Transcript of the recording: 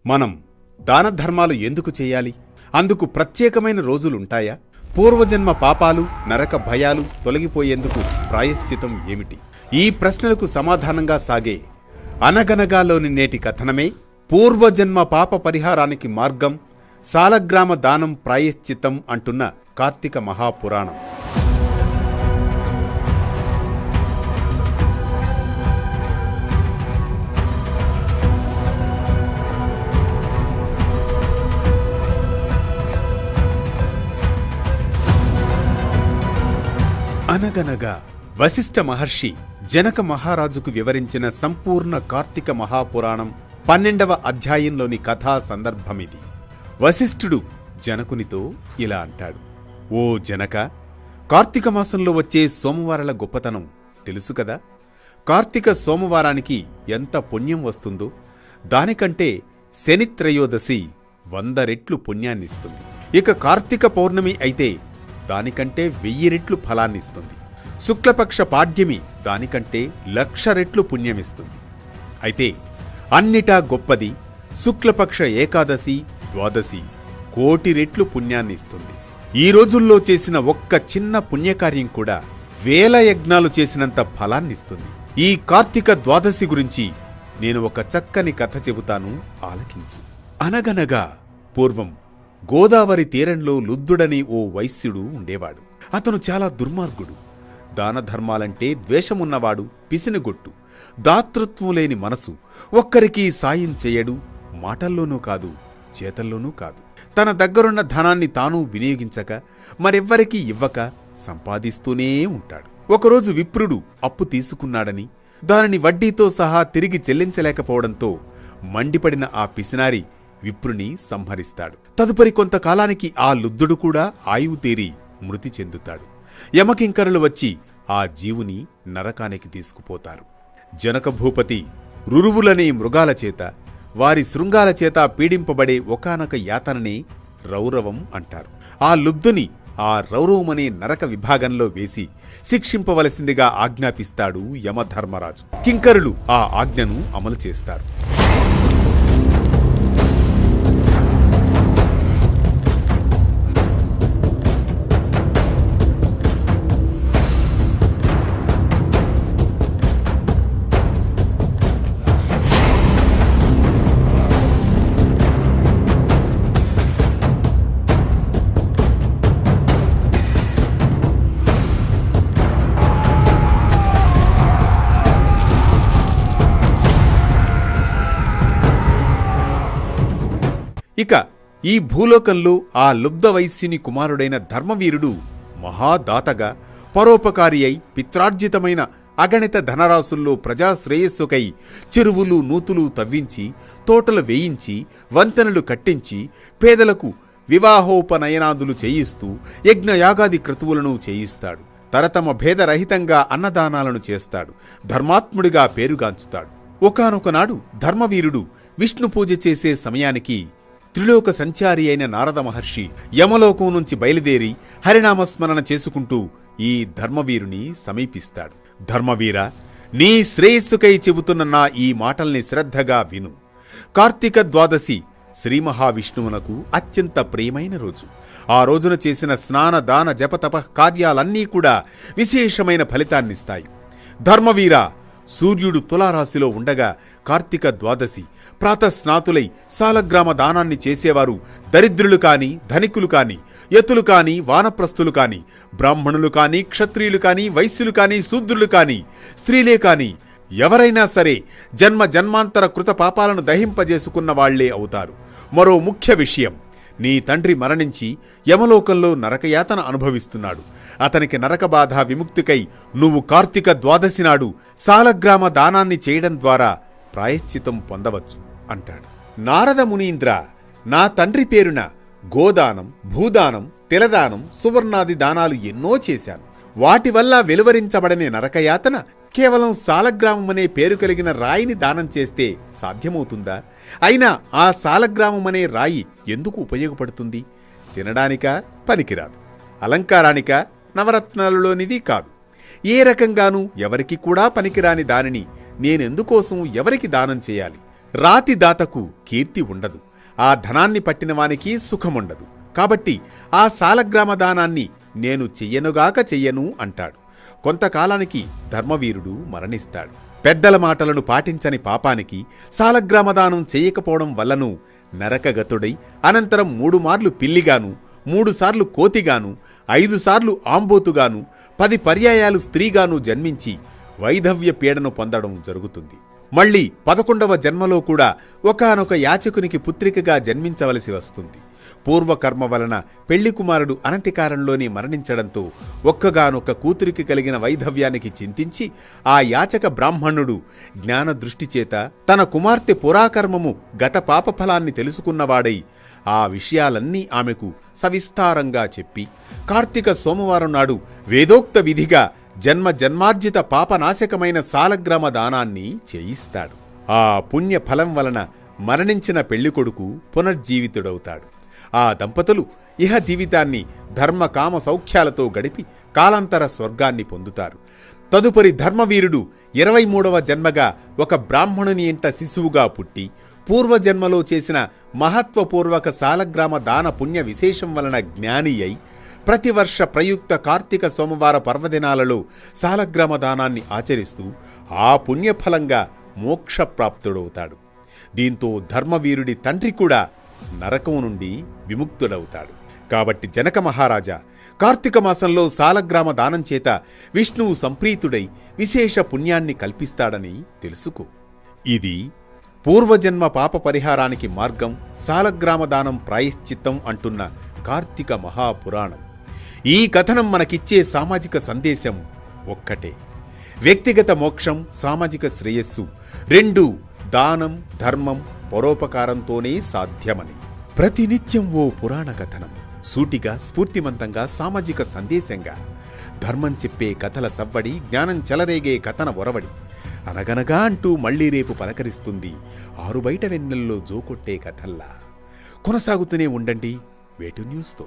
మనం దాన ధర్మాలు ఎందుకు చేయాలి? అందుకు ప్రత్యేకమైన రోజులుంటాయా? పూర్వజన్మ పాపాలు, నరక భయాలు తొలగిపోయేందుకు ప్రాయశ్చితం ఏమిటి? ఈ ప్రశ్నలకు సమాధానంగా సాగే అనగనగాలోని నేటి కథనమే పూర్వజన్మ పాప పరిహారానికి మార్గం, సాలగ్రామ దానం ప్రాయశ్చితం అంటున్న కార్తీక మహాపురాణం. అనగనగా వశిష్ఠ మహర్షి జనక మహారాజుకు వివరించిన సంపూర్ణ కార్తీక మహాపురాణం 12వ అధ్యాయంలోని కథా సందర్భమిది. వశిష్ఠుడు జనకునితో ఇలా అంటాడు: ఓ జనక, కార్తీక మాసంలో వచ్చే సోమవారాల గొప్పతనం తెలుసు కదా? కార్తీక సోమవారానికి ఎంత పుణ్యం వస్తుందో దానికంటే శని త్రయోదశి 100 రెట్లు పుణ్యాన్నిస్తుంది. ఇక కార్తీక పౌర్ణమి అయితే దానికంటే 1000 రెట్లు ఫలాన్నిస్తుంది. శుక్లపక్ష పాడ్యమి దానికంటే 1,00,000 రెట్లు పుణ్యమిస్తుంది. అయితే అన్నిటా గొప్పది శుక్లపక్ష ఏకాదశి, ద్వాదశి 1,00,00,000 రెట్లు పుణ్యాన్నిస్తుంది. ఈ రోజుల్లో చేసిన ఒక్క చిన్న పుణ్యకార్యం కూడా 1000 యజ్ఞాలు చేసినంత ఫలాన్నిస్తుంది. ఈ కార్తీక ద్వాదశి గురించి నేను ఒక చక్కని కథ చెబుతాను, ఆలకించు. అనగనగా పూర్వం గోదావరి తీరంలో లుద్దుడని ఓ వైశ్యుడు ఉండేవాడు. అతను చాలా దుర్మార్గుడు. దాన ధర్మాలంటే ద్వేషమున్నవాడు, పిసినగొట్టు, దాతృత్వం లేని మనసు. ఒక్కరికీ సాయం చేయడు, మాటల్లోనూ కాదు, చేతల్లోనూ కాదు. తన దగ్గరున్న ధనాన్ని తాను వినియోగించక, మరెవ్వరికీ ఇవ్వక సంపాదిస్తూనే ఉంటాడు. ఒకరోజు విప్రుడు అప్పు తీసుకున్నాడని దానిని వడ్డీతో సహా తిరిగి చెల్లించలేకపోవడంతో మండిపడిన ఆ పిసినారి విప్రుని సంహరిస్తాడు. తదుపరి కొంతకాలానికి ఆ లుద్దుడు కూడా ఆయువు తీరి మృతి చెందుతాడు. యమకింకరులు వచ్చి ఆ జీవుని నరకానికి తీసుకుపోతారు. జనక భూపతి రురువులనే మృగాల చేత, వారి శృంగాల చేత పీడింపబడే ఒకానొక యాతననే రౌరవం అంటారు. ఆ లుద్దుని ఆ రౌరవమనే నరక విభాగంలో వేసి శిక్షింపవలసిందిగా ఆజ్ఞాపిస్తాడు యమధర్మరాజు. కింకరులు ఆ ఆజ్ఞను అమలు చేస్తారు. ఇక ఈ భూలోకంలో ఆ లుబ్ధ వైశ్యుని కుమారుడైన ధర్మవీరుడు మహాదాతగా, పరోపకారి అయి పిత్రార్జితమైన అగణిత ధనరాశుల్లో ప్రజాశ్రేయస్సుకై చెరువులు, నూతులు తవ్వించి, తోటలు వేయించి, వంతెనలు కట్టించి, పేదలకు వివాహోపనయనాదులు చేయిస్తూ యజ్ఞయాగాది క్రతువులను చేయిస్తాడు. తరతమ భేదరహితంగా అన్నదానాలను చేస్తాడు. ధర్మాత్ముడిగా పేరుగాంచుతాడు. ఒకానొకనాడు ధర్మవీరుడు విష్ణు పూజ చేసే సమయానికి త్రిలోక సంచారి అయిన నారద మహర్షి యమలోకం నుంచి బయలుదేరి హరినామస్మరణ చేసుకుంటూ ఈ ధర్మవీరుని సమీపిస్తాడు. ధర్మవీర, నీ శ్రేయస్సుకై చెబుతున్న నా ఈ మాటల్ని శ్రద్ధగా విను. కార్తీక ద్వాదశి శ్రీ మహావిష్ణువునకు అత్యంత ప్రియమైన రోజు. ఆ రోజున చేసిన స్నాన, దాన, జపతప కార్యాలన్నీ కూడా విశేషమైన ఫలితాన్నిస్తాయి. ధర్మవీర, సూర్యుడు తులారాశిలో ఉండగా కార్తీక ద్వాదశి ప్రాతస్నాతులై సాలగ్రామ దానాన్ని చేసేవారు దరిద్రులు కాని, ధనికులు కాని, యతులు కాని, వానప్రస్థులు కాని, బ్రాహ్మణులు కాని, క్షత్రియులు కాని, వైశ్యులు కాని, శూద్రులు కాని, స్త్రీలే కాని ఎవరైనా సరే జన్మ జన్మాంతర కృత పాపాలను దహింపజేసుకున్న వాళ్లే అవుతారు. మరో ముఖ్య విషయం, నీ తండ్రి మరణించి యమలోకంలో నరకయాతన అనుభవిస్తున్నాడు. అతనికి నరకబాధ విముక్తికై నువ్వు కార్తీక ద్వాదశి నాడు సాలగ్రామ దానాన్ని చేయడం ద్వారా ప్రాయశ్చితం పొందవచ్చు అంటాడు. నారద మునీంద్ర, నా తండ్రి పేరున గోదానం, భూదానం, తిలదానం, సువర్ణాది దానాలు ఎన్నో చేశాను. వాటి వల్ల వెలువరించబడని నరకయాతన కేవలం సాలగ్రామమనే పేరు కలిగిన రాయిని దానం చేస్తే సాధ్యమవుతుందా? అయినా ఆ సాలగ్రామమనే రాయి ఎందుకు ఉపయోగపడుతుంది? తినడానికా? పనికిరాదు. అలంకారానికా? నవరత్నాలలోనిది కాదు. ఏ రకంగానూ ఎవరికి కూడా పనికిరాని దానిని నేనెందుకోసం ఎవరికి దానం చేయాలి? రాతి దాతకు కీర్తి ఉండదు, ఆ ధనాన్ని పట్టిన వానికి సుఖముండదు. కాబట్టి ఆ సాలగ్రామ దానాన్ని నేను చెయ్యనుగాక చెయ్యను అంటాడు. కొంతకాలానికి ధర్మవీరుడు మరణిస్తాడు. పెద్దల మాటలను పాటించని పాపానికి సాలగ్రామదానం చెయ్యకపోవడం వల్లను నరకగతుడై అనంతరం 3 మార్లు పిల్లిగాను, 3 సార్లు కోతిగాను, 5 సార్లు ఆంబోతుగాను, 10 పర్యాయాలు స్త్రీగాను జన్మించి వైధవ్య పీడను పొందడం జరుగుతుంది. మళ్లీ 11వ జన్మలో కూడా ఒకానొక యాచకునికి పుత్రికగా జన్మించవలసి వస్తుంది. పూర్వకర్మ వలన పెళ్లి కుమారుడు అనతికాలంలోనే మరణించడంతో ఒక్కగానొక్క కూతురికి కలిగిన వైధవ్యానికి చింతించి ఆ యాచక బ్రాహ్మణుడు జ్ఞానదృష్టి చేత తన కుమార్తె పురాకర్మము గత పాపఫలాన్ని తెలుసుకున్నవాడై ఆ విషయాలన్నీ ఆమెకు సవిస్తారంగా చెప్పి కార్తీక సోమవారం నాడు వేదోక్త విధిగా జన్మ జన్మార్జిత పాపనాశకమైన సాలగ్రామ దానాన్ని చేయిస్తాడు. ఆ పుణ్య ఫలం వలన మరణించిన పెళ్లికొడుకు పునర్జీవితుడవుతాడు. ఆ దంపతులు ఇహ జీవితాన్ని ధర్మ కామ సౌఖ్యాలతో గడిపి కాలాంతర స్వర్గాన్ని పొందుతారు. తదుపరి ధర్మవీరుడు 23వ జన్మగా ఒక బ్రాహ్మణుని ఇంట శిశువుగా పుట్టి పూర్వజన్మలో చేసిన మహత్వపూర్వక సాలగ్రామ దాన పుణ్య విశేషం వలన జ్ఞాని అయి ప్రతివర్ష ప్రయుక్త కార్తీక సోమవార పర్వదినాలలో సాలగ్రామ దానాన్ని ఆచరిస్తూ ఆ పుణ్యఫలంగా మోక్షప్రాప్తుడవుతాడు. దీంతో ధర్మవీరుడి తండ్రి కూడా నరకం నుండి విముక్తుడవుతాడు. కాబట్టి జనక మహారాజా, కార్తీక మాసంలో సాలగ్రామ దానం చేత విష్ణువు సంప్రీతుడై విశేష పుణ్యాన్ని కల్పిస్తాడని తెలుసుకో. ఇది పూర్వజన్మ పాప పరిహారానికి మార్గం, సాలగ్రామ దానం ప్రాయశ్చిత్తం అంటున్న కార్తీక మహాపురాణం. ఈ కథనం మనకిచ్చే సామాజిక సందేశం ఒక్కటే: వ్యక్తిగత మోక్షం, సామాజిక శ్రేయస్సు రెండూ దానం, ధర్మం, పరోపకారంతోనే సాధ్యమని. ప్రతినిత్యం ఓ పురాణ కథనం, సూటిగా స్ఫూర్తిమంతంగా సామాజిక సందేశంగా. ధర్మం చెప్పే కథల సవ్వడి, జ్ఞానం చెలరేగే కథన ఒరవడి. అనగనగా అంటూ మళ్లీ రేపు పలకరిస్తుంది ఆరుబయట వెన్నెల్లో జోకొట్టే కథల్లా. కొనసాగుతూనే ఉండండి వేటు న్యూస్తో.